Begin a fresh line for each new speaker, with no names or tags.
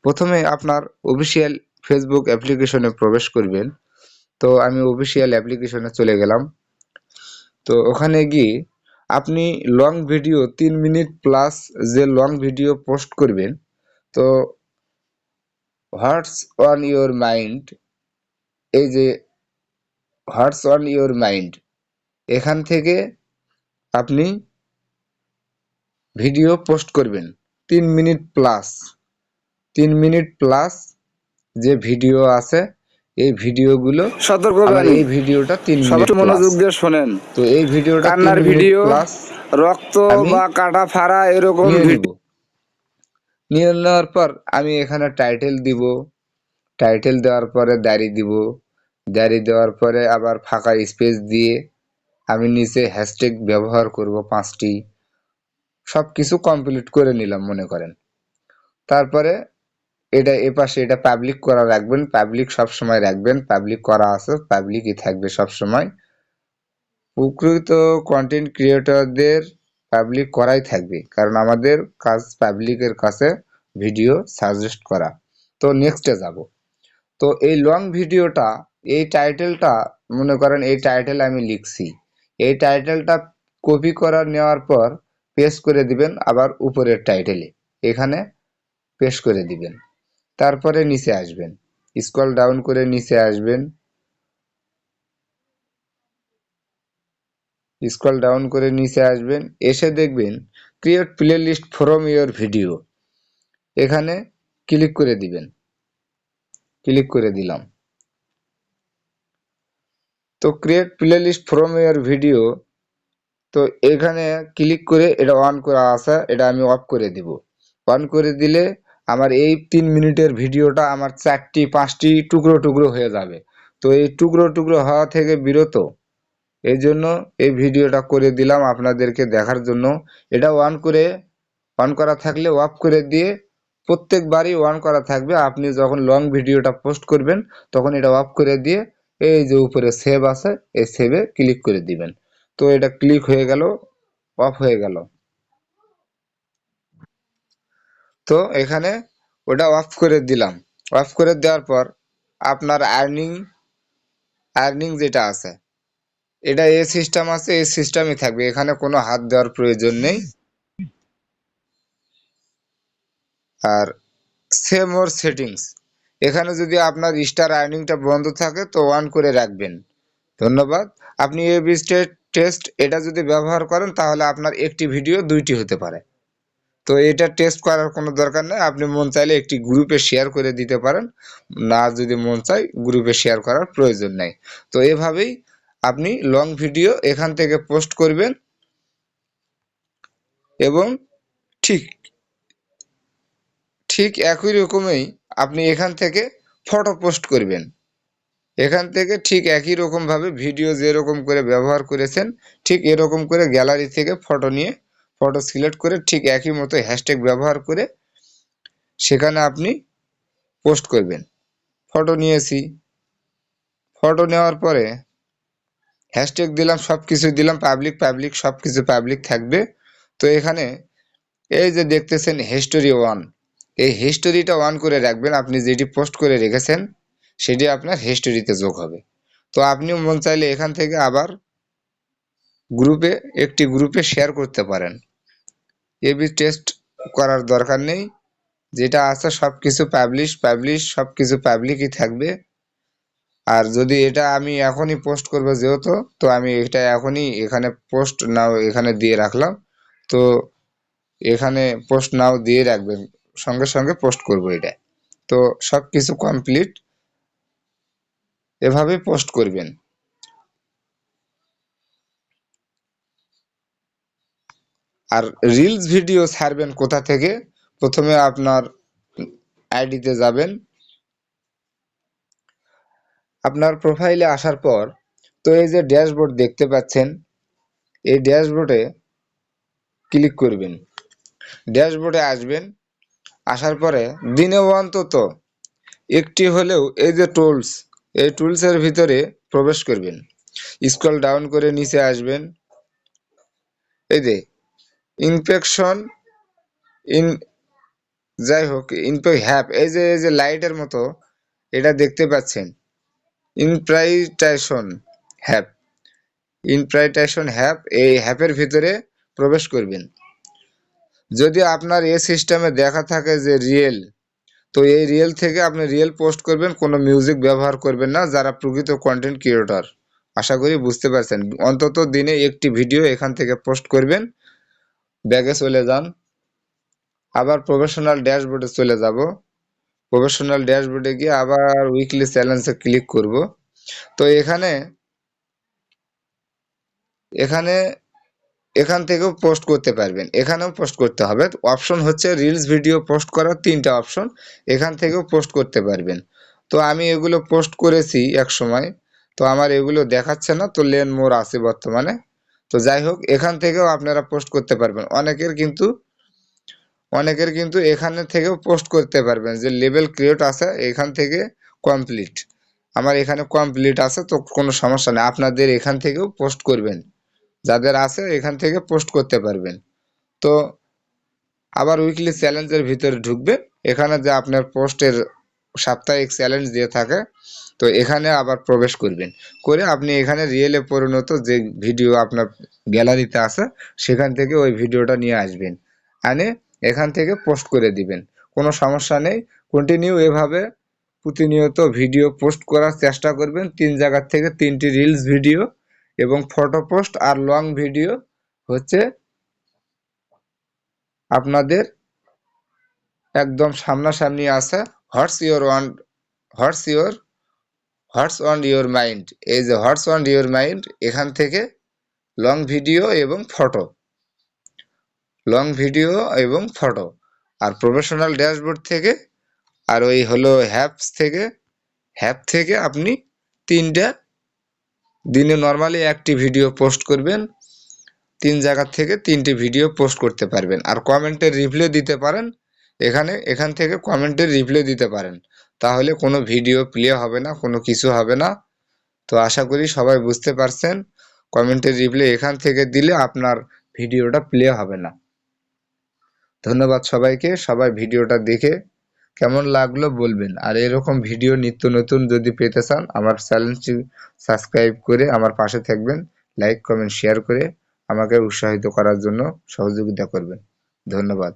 প্রথমে আপনার official Facebook অ্যাপ্লিকেশনে প্রবেশ করবেন। তো আমি অফিসিয়াল অ্যাপ্লিকেশনে চলে গেলাম। তো ওখানে গিয়ে আপনি লং ভিডিও 3 মিনিট প্লাস যে লং ভিডিও পোস্ট করবেন, তো হোয়াটস অন ইওর মাইন্ড, এই যে হোয়াটস অন ইওর মাইন্ড, এখান থেকে আপনি ভিডিও পোস্ট করবেন 3 মিনিট প্লাস। 3 মিনিট প্লাস যে ভিডিও আছে এই ভিডিওগুলো, আমার
সতর্কবাণী,
এই ভিডিওটা 3
সবাই
মিনিট
একটু
প্লাস।
মনোযোগ দিয়ে শোনেন।
তো এই ভিডিওটা
কান্নার
3 মিনিট
ভিডিও,
প্লাস
রক্ত
আমি
বা কাটা ফাড়া এরকম
নিয়ে নিব।
ভিডিও
নিয়ে নেওয়ার পর আমি এখানে টাইটেল দিব। টাইটেল দেওয়ার পরে দাড়ি দিব। দাড়ি দেওয়ার পরে আবার ফাঁকা স্পেস দিয়ে আমি নিচে হ্যাশট্যাগ ব্যবহার করব 5টি। সব কিছু কমপ্লিট করে নিলাম মনে করেন। তারপরে এটা এপাশে এটা পাবলিক করা রাখবেন। পাবলিক সব সময় রাখবেন। পাবলিক করা আছে, পাবলিকই থাকবে সব সময়। প্রকৃত কন্টেন্ট ক্রিয়েটরদের পাবলিক করাই থাকবে, কারণ আমাদের কাজ পাবলিকের কাছে ভিডিও সাজেস্ট করা। তো নেক্সটে যাব। তো এই লং ভিডিওটা, এই টাইটেলটা মনে করেন এই টাইটেল আমি লিখছি। এই টাইটেলটা কপি করা নেওয়ার পর পেস্ট করে দিবেন আবার উপরের টাইটেলে, এখানে পেস্ট করে দিবেন। তারপরে নিচে আসবেন, স্ক্রল ডাউন করে নিচে আসবেন। স্ক্রল ডাউন করে নিচে আসবেন, এসে দেখবেন create playlist from your video, এখানে ক্লিক করে দিবেন। ক্লিক করে দিলাম। তো create playlist from your video, তো এখানে ক্লিক করে এটা অন করা আছে, এটা আমি অফ করে দিব। অন করে দিলে আমার এই 3 মিনিটের ভিডিওটা আমার 4টি 5টি টুকরো টুকরো হয়ে যাবে। তো এই টুকরো টুকরো হওয়া থেকে বিরত, এই জন্য এই ভিডিওটা করে দিলাম আপনাদেরকে দেখার জন্য। এটা অন করা থাকলে অফ করে দিয়ে, প্রত্যেকবারই অন করা থাকবে। আপনি যখন লং ভিডিওটা পোস্ট করবেন তখন এটা অফ করে দিয়ে এই যে উপরে সেভ আছে এই সেভে ক্লিক করে দিবেন। তো এটা ক্লিক হয়ে গেল, অফ হয়ে গেল। তো এখানে ওটা অফ করে দিলাম। অফ করে দেওয়ার পর আপনার আর্নিং যেটা আছে, এটা এই সিস্টেম আছে, এই সিস্টেমই থাকবে, এখানে কোনো হাত দেওয়ার প্রয়োজন নেই। আর সেভ মোর সেটিংস, এখানে যদি আপনার স্টার আর্নিংটা বন্ধ থাকে তো অন করে রাখবেন। ধন্যবাদ। আপনি এবি টেস্ট এটা যদি ব্যবহার করেন তাহলে আপনার একটি ভিডিও 2টি হতে পারে। তো এটা টেস্ট করার কোনো দরকার নেই, আপনি মন চাইলে একটি গ্রুপে শেয়ার করে দিতে পারেন, না যদি মন চায় গ্রুপে শেয়ার করার প্রয়োজন নেই। তো এভাবেই আপনি লং ভিডিও এখান থেকে পোস্ট করবেন এবং ঠিক ঠিক একই রকমই আপনি এখান থেকে ফটো পোস্ট করবেন। এখান থেকে ঠিক একই রকমভাবে ভিডিও যেরকম করে ব্যবহার করেছেন ঠিক এরকম করে গ্যালারি থেকে ফটো নিয়ে ফটো সিলেক্ট করে ঠিক একই মতো হ্যাশট্যাগ ব্যবহার করে সেখানে আপনি পোস্ট করবেন। ফটো নিয়েছি, ফটো নেওয়ার পরে হ্যাশট্যাগ দিলাম, সব কিছু দিলাম, পাবলিক সব কিছু পাবলিক থাকবে। তো এখানে এই যে দেখতেছেন হিস্টোরি 1, এই হিস্টোরিটা অন করে রাখবেন। আপনি যেটি পোস্ট করে রেখেছেন সেটি আপনার হিস্টোরিতে যোগ হবে। তো আপনিও মন চাইলে এখান থেকে আবার একটি গ্রুপে শেয়ার করতে পারেন। এবি টেস্ট করার দরকার নেই, যেটা আছে সব কিছু পাবলিশ সব কিছু পাবলিকই থাকবে। আর যদি এটা আমি এখনই পোস্ট করবো যেহেতু, তো আমি এটা এখনই এখানে পোস্ট নাও এখানে দিয়ে রাখলাম। তো এখানে পোস্ট নাও দিয়ে রাখবেন, সঙ্গে সঙ্গে পোস্ট করব এটা। তো সব কিছু কমপ্লিট, এভাবে পোস্ট করবেন। আর রিলস ভিডিও ছাড়বেন কোথা থেকে? প্রথমে আপনার আইডিতে যাবেন, আপনার প্রোফাইলে আসার পর তো এই যে ড্যাশবোর্ড দেখতে পাচ্ছেন, এই ড্যাশবোর্ডে ক্লিক করবেন। ড্যাশবোর্ডে আসবেন, আসার পরে দিনে অন্তত একটি হলেও এই যে টুলস, এই টুলসের ভিতরে প্রবেশ করবেন। স্ক্রল ডাউন করে নিচে আসবেন, এই যে ইনফেকশন ইন যাই হোক, হ্যাপ এই যে লাইটের মতো এটা দেখতে পাচ্ছেন, ইনপ্রাইটেশন হ্যাপ। ইনপ্রাইটেশন হ্যাপ, এই হ্যাপের ভিতরে প্রবেশ করবেন। যদি আপনার এই সিস্টেমে দেখা থাকে যে রিয়েল, তো এই রিয়েল থেকে আপনি রিয়েল পোস্ট করবেন, কোনো মিউজিক ব্যবহার করবেন না, যারা প্রকৃত কন্টেন্ট ক্রিয়েটর। আশা করি বুঝতে পারছেন। অন্তত দিনে একটি ভিডিও এখান থেকে পোস্ট করবেন। ব্যাগে চলে যান, আবার প্রফেশনাল ড্যাশবোর্ডে চলে যাব। প্রফেশনাল ড্যাশবোর্ডে গিয়ে আবার উইকলি চ্যালেঞ্জে ক্লিক করব। তো এখানে এখানে এখান থেকেও পোস্ট করতে পারবেন, এখানেও পোস্ট করতে হবে। অপশন হচ্ছে রিলস ভিডিও পোস্ট করার 3টা অপশন, এখান থেকেও পোস্ট করতে পারবেন। তো আমি এগুলো পোস্ট করেছি এক সময়, তো আমার এগুলো দেখাচ্ছে না, তো লেন মোর আছে বর্তমানে। তো যাই হোক, এখান থেকেও আপনারা পোস্ট করতে পারবেন। অনেকের কিন্তু এখানে থেকেও পোস্ট করতে পারবেন, যে লেভেল ক্রিয়েট আছে এখান থেকে কমপ্লিট। আমার এখানে কমপ্লিট আছে, তো কোনো সমস্যা নেই, আপনাদের এখান থেকেও পোস্ট করবেন। যাদের আছে এখান থেকে পোস্ট করতে পারবেন। তো আবার উইকলি চ্যালেঞ্জের ভিতরে ঢুকবেন। এখানে যে আপনার পোস্টের সাপ্তাহিক চ্যালেঞ্জ দিয়ে থাকে, তো এখানে আবার প্রবেশ করবেন। করে আপনি এখানে রিয়েলে পরিণত যে ভিডিও আপনার গ্যালারিতে আছে, সেখান থেকে ওই ভিডিওটা নিয়ে আসবেন, আনে এখান থেকে পোস্ট করে দিবেন। কোনো সমস্যা নেই। কন্টিনিউ এভাবে প্রতিনিয়ত ভিডিও পোস্ট করার চেষ্টা করবেন। 3 জায়গার থেকে 3টি রিলস ভিডিও এবং ফটো পোস্ট আর লং ভিডিও হচ্ছে আপনাদের একদম সামনাসামনি আছে। What's your one what's your what's on your mind, এই যে হোয়াটস অন ইওর মাইন্ড, এখান থেকে লং ভিডিও এবং ফটো, লং ভিডিও এবং ফটো। আর প্রফেশনাল ড্যাশবোর্ড থেকে, আর ওই হলো হ্যাপ থেকে আপনি 3টা দিনে নর্মালি একটি ভিডিও পোস্ট করবেন। 3 জায়গার থেকে 3টি ভিডিও পোস্ট করতে পারবেন। আর কমেন্টের রিপ্লাই দিতে পারেন। এখান থেকে কমেন্টের রিপ্লাই দিতে পারেন, তাহলে কোনো ভিডিও প্লে হবে না, কোনো কিছু হবে না। তো আশা করি সবাই বুঝতে পারছেন। কমেন্টের রিপ্লাই এখান থেকে দিলে আপনার ভিডিওটা প্লে হবে না। ধন্যবাদ সবাইকে। সবাই ভিডিওটা দেখে কেমন লাগলো বলবেন। আর এরকম ভিডিও নিত্য নতুন যদি পেতে চান, আমার চ্যানেলটি সাবস্ক্রাইব করে আমার পাশে থাকবেন। লাইক কমেন্ট শেয়ার করে আমাকে উৎসাহিত করার জন্য সহযোগিতা করবেন। ধন্যবাদ।